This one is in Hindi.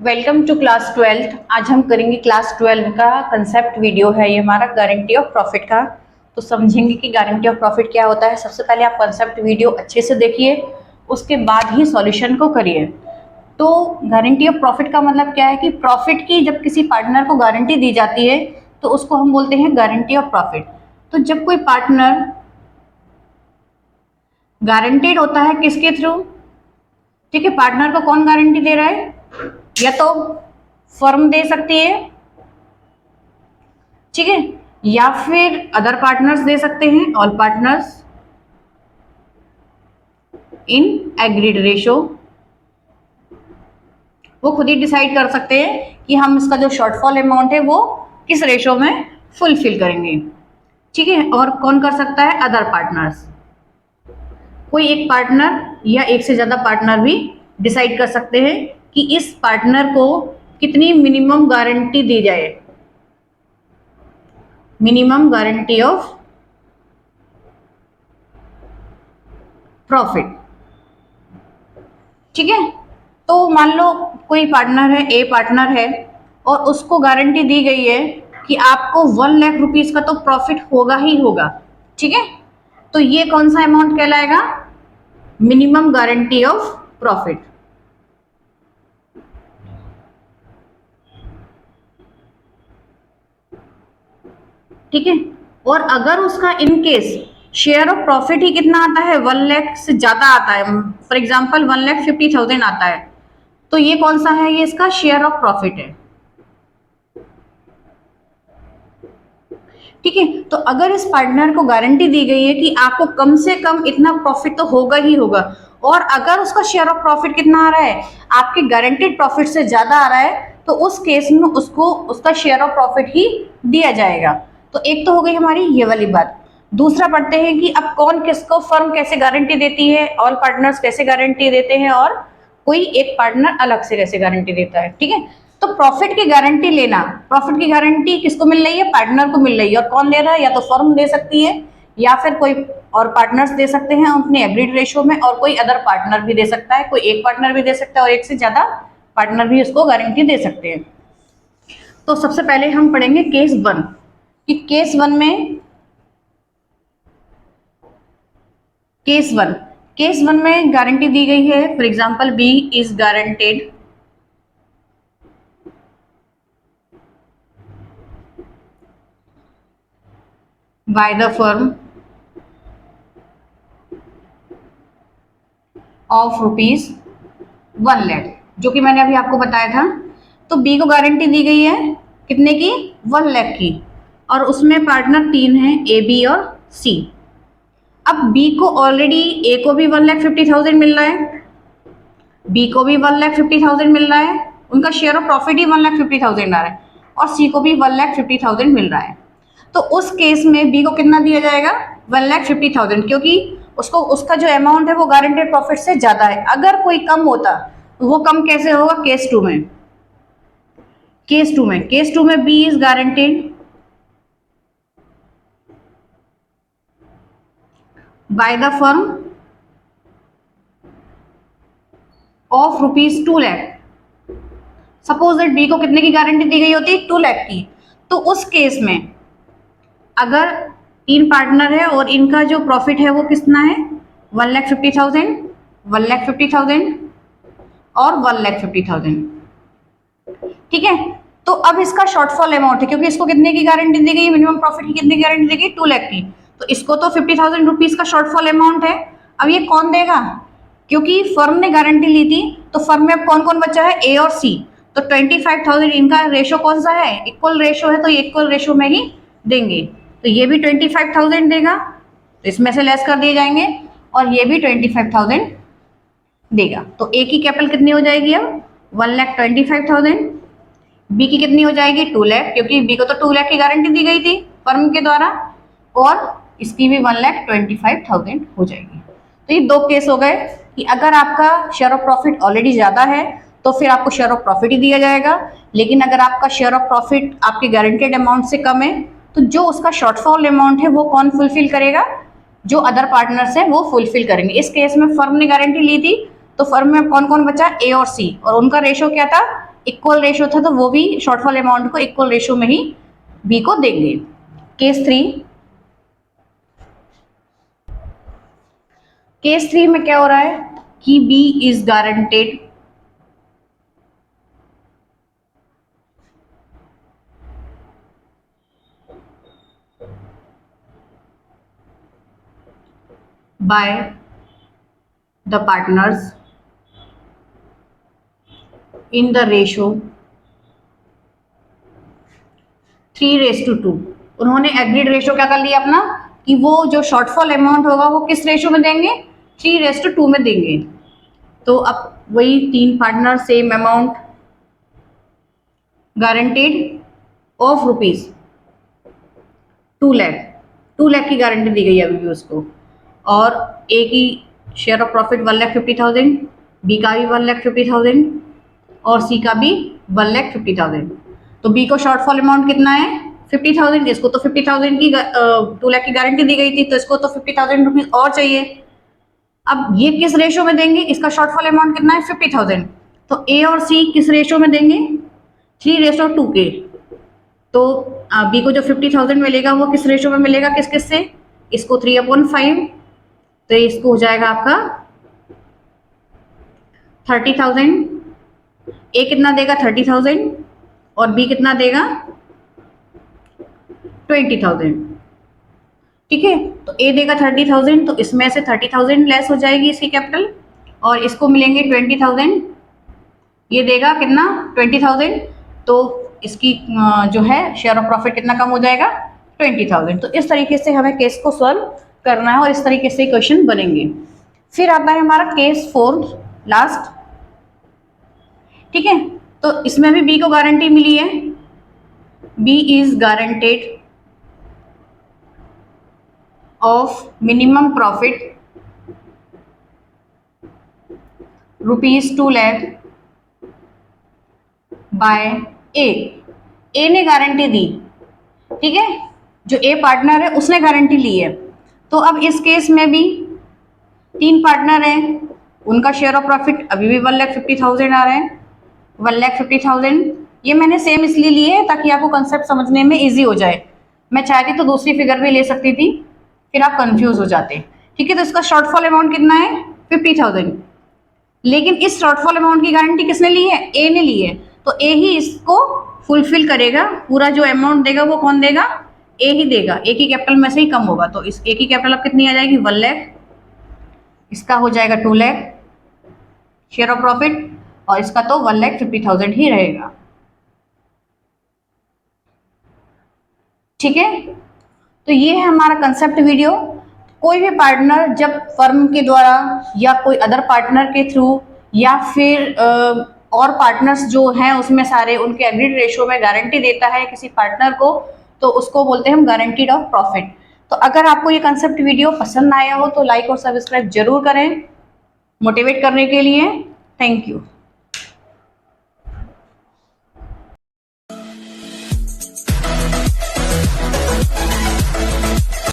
Welcome to class 12। आज हम करेंगे क्लास 12 का कंसेप्ट वीडियो है ये हमारा गारंटी ऑफ प्रॉफिट का। तो समझेंगे कि गारंटी ऑफ प्रॉफिट क्या होता है। सबसे पहले आप कंसेप्ट वीडियो अच्छे से देखिए, उसके बाद ही सॉल्यूशन को करिए। तो गारंटी ऑफ प्रॉफिट का मतलब क्या है कि प्रॉफिट की जब किसी पार्टनर को गारंटी दी जाती है तो उसको हम बोलते हैं गारंटी ऑफ प्रॉफिट। तो जब कोई पार्टनर गारंटेड होता है किसके थ्रू, ठीक है, पार्टनर को कौन गारंटी दे रहा है? या तो फर्म दे सकती है, ठीक है, या फिर अदर पार्टनर्स दे सकते हैं, all partners in agreed ratio. वो खुद ही डिसाइड कर सकते हैं कि हम इसका जो शॉर्टफॉल अमाउंट है वो किस रेशो में फुलफिल करेंगे, ठीक है। और कौन कर सकता है? Other partners. कोई एक पार्टनर या एक से ज्यादा पार्टनर भी डिसाइड कर सकते हैं कि इस पार्टनर को कितनी मिनिमम गारंटी दी जाए, मिनिमम गारंटी ऑफ प्रॉफिट, ठीक है। तो मान लो कोई पार्टनर है, ए पार्टनर है, और उसको गारंटी दी गई है कि आपको 1,00,000 रुपीज का तो प्रॉफिट होगा ही होगा, ठीक है। तो ये कौन सा अमाउंट कहलाएगा? मिनिमम गारंटी ऑफ प्रॉफिट, ठीक है। और अगर उसका in case share of profit ही कितना आता है, 1,00,000 से ज्यादा आता है, फॉर एग्जाम्पल 1,50,000 आता है, तो ये कौन सा है? ये इसका शेयर ऑफ प्रॉफिट है, ठीक है। तो अगर इस पार्टनर को गारंटी दी गई है कि आपको कम से कम इतना प्रॉफिट तो होगा ही होगा, और अगर उसका शेयर ऑफ प्रॉफिट कितना आ रहा है, आपके गारंटेड प्रॉफिट से ज्यादा आ रहा है, तो उस केस में उसको उसका शेयर ऑफ प्रॉफिट ही दिया जाएगा। तो एक तो हो गई हमारी ये वाली बात। दूसरा पढ़ते हैं कि अब कौन किसको, फर्म कैसे गारंटी देती है, ऑल पार्टनर्स कैसे गारंटी देते हैं, और कोई एक पार्टनर अलग से कैसे गारंटी देता है, ठीक है। तो प्रॉफिट की गारंटी लेना, प्रॉफिट की गारंटी किसको मिल रही है? पार्टनर को मिल रही है। और कौन दे रहा है? या तो फर्म दे सकती है, या फिर कोई और पार्टनर्स दे सकते हैं अपने एग्रीड रेशो में, और कोई अदर पार्टनर भी दे सकता है, कोई एक पार्टनर भी दे सकता है, और एक से ज्यादा पार्टनर भी उसको गारंटी दे सकते हैं। तो सबसे पहले हम पढ़ेंगे केस 1 कि केस 1 में, केस वन में गारंटी दी गई है, for example B is guaranteed by the firm of ₹1,00,000, जो कि मैंने अभी आपको बताया था। तो बी को गारंटी दी गई है कितने की? 1,00,000 की, और उसमें पार्टनर 3 हैं, ए, बी और सी। अब बी को ऑलरेडी, ए को भी 1,50,000 मिल रहा है, बी को भी 1,50,000 मिल रहा है, उनका शेयर ऑफ प्रॉफिट ही 1,50,000 आ रहा है, और सी को भी 1,50,000 मिल रहा है। तो उस केस में बी को कितना दिया जाएगा? 1,50,000, क्योंकि उसको उसका जो अमाउंट है वो गारंटेड प्रॉफिट से ज्यादा है। अगर कोई कम होता तो वो कम कैसे होगा? केस 2 में, केस टू में B is guaranteed by the firm of ₹2,00,000। Suppose that B को कितने की गारंटी दी गई होती? 2,00,000 की। तो उस केस में अगर 3 पार्टनर है और इनका जो प्रॉफिट है वो कितना है? 1,50,000, 1,50,000 और 1,50,000, ठीक है। तो अब इसका शॉर्टफॉल अमाउंट है, क्योंकि इसको कितने की गारंटी दी गई? मिनिमम प्रॉफिट की कितनी गारंटी दी गई? 2,00,000 की। तो इसको तो 50,000 रुपीज का शॉर्टफॉल अमाउंट है। अब ये कौन देगा? क्योंकि फर्म ने गारंटी ली थी, तो फर्म में अब कौन कौन बचा है? ए और सी। तो 25,000, इनका रेशो कौन सा है? इक्वल रेशो है, तो इक्वल रेशो में ही देंगे। तो ये भी 25,000 देगा, तो इसमें से लेस कर दिए जाएंगे, और ये भी 25,000 देगा। तो ए की कैपिटल कितनी हो जाएगी अब? 1,25,000। बी की कितनी हो जाएगी? 2,00,000, क्योंकि बी को तो 2,00,000 की गारंटी दी गई थी फर्म के द्वारा, और इसकी भी 1,25,000 हो जाएगी। तो ये 2 केस हो गए कि अगर आपका शेयर ऑफ प्रॉफिट ऑलरेडी ज्यादा है तो फिर आपको शेयर ऑफ प्रॉफिट ही दिया जाएगा, लेकिन अगर आपका शेयर ऑफ प्रॉफिट आपके गारंटेड अमाउंट से कम है तो जो उसका शॉर्टफॉल अमाउंट है वो कौन फुलफिल करेगा? जो अदर पार्टनर्स हैं वो फुलफिल करेंगे। इस केस में फर्म ने गारंटी ली थी, तो फर्म में कौन कौन बचा? ए और सी, और उनका रेशो क्या था? इक्वल रेशो था तो वो भी शॉर्टफॉल अमाउंट को इक्वल रेशो में ही बी को देंगे। केस 3 में क्या हो रहा है कि B is guaranteed by the partners in the ratio 3:2। उन्होंने एग्रीड रेशो क्या कर लिया अपना कि वो जो शॉर्टफॉल अमाउंट होगा वो किस रेशो में देंगे, 3:2 में देंगे। तो अब वही 3 partner same amount guaranteed of rupees 2 lakh, 2 lakh की गारंटी दी गई है अभी भी उसको, और ए की शेयर ऑफ प्रॉफिट 1,50,000, बी का भी 1,50,000 और सी का भी 1,50,000। तो बी को शॉर्टफॉल अमाउंट कितना है 50,000, इसको तो 50,000 की 2 लाख की गारंटी दी गई थी तो इसको तो 50,000 रुपीज और चाहिए। अब ये किस रेशो में देंगे, इसका शॉर्टफॉल अमाउंट कितना है 50,000, तो ए और सी किस रेशो में देंगे 3:2 के। तो बी को जो 50,000 मिलेगा वो किस रेशो में मिलेगा, किस किस से, इसको 3/5, तो इसको हो जाएगा आपका 30,000, ए कितना देगा 30,000 और बी कितना देगा 20,000। ठीक है, तो ए देगा 30,000 तो इसमें से 30,000 लेस हो जाएगी इसकी कैपिटल और इसको मिलेंगे 20,000, ये देगा कितना 20,000, तो इसकी जो है शेयर ऑफ प्रॉफिट कितना कम हो जाएगा 20,000। तो इस तरीके से हमें केस को सॉल्व करना है और इस तरीके से क्वेश्चन बनेंगे। फिर आता है हमारा केस 4 लास्ट। ठीक है, तो इसमें भी बी को गारंटी मिली है, B is guaranteed of minimum profit ₹2 lakh by A ने गारंटी दी। ठीक है, जो ए पार्टनर है उसने गारंटी ली है। तो अब इस केस में भी 3 पार्टनर हैं, उनका शेयर ऑफ प्रॉफिट अभी भी 1,50,000 आ रहा है, 1,50,000। ये मैंने सेम इसलिए लिए है ताकि आपको कंसेप्ट समझने में इजी हो जाए। मैं चाहती तो दूसरी फिगर भी ले सकती थी, फिर आप कंफ्यूज हो जाते। ठीक है, तो इसका शॉर्टफॉल अमाउंट कितना है 50,000, लेकिन इस शॉर्टफॉल अमाउंट की गारंटी किसने ली है, ए ने ली है, तो ए ही इसको फुलफिल करेगा। पूरा जो अमाउंट देगा वो कौन देगा, ए ही देगा, ए की कैपिटल में से ही कम होगा। तो इस ए की कैपिटल अब कितनी आ जाएगी 1 लाख, इसका हो जाएगा 2 लाख शेयर ऑफ प्रॉफिट और इसका तो 1,50,000 ही रहेगा। ठीक है, तो ये है हमारा कंसेप्ट वीडियो। कोई भी पार्टनर जब फर्म के द्वारा या कोई अदर पार्टनर के थ्रू या फिर और पार्टनर्स जो हैं उसमें सारे उनके एग्रीड रेशो में गारंटी देता है किसी पार्टनर को, तो उसको बोलते हैं हम गारंटीड ऑफ प्रॉफिट। तो अगर आपको ये कंसेप्ट वीडियो पसंद आया हो तो लाइक और सब्सक्राइब जरूर करें मोटिवेट करने के लिए। Thank you.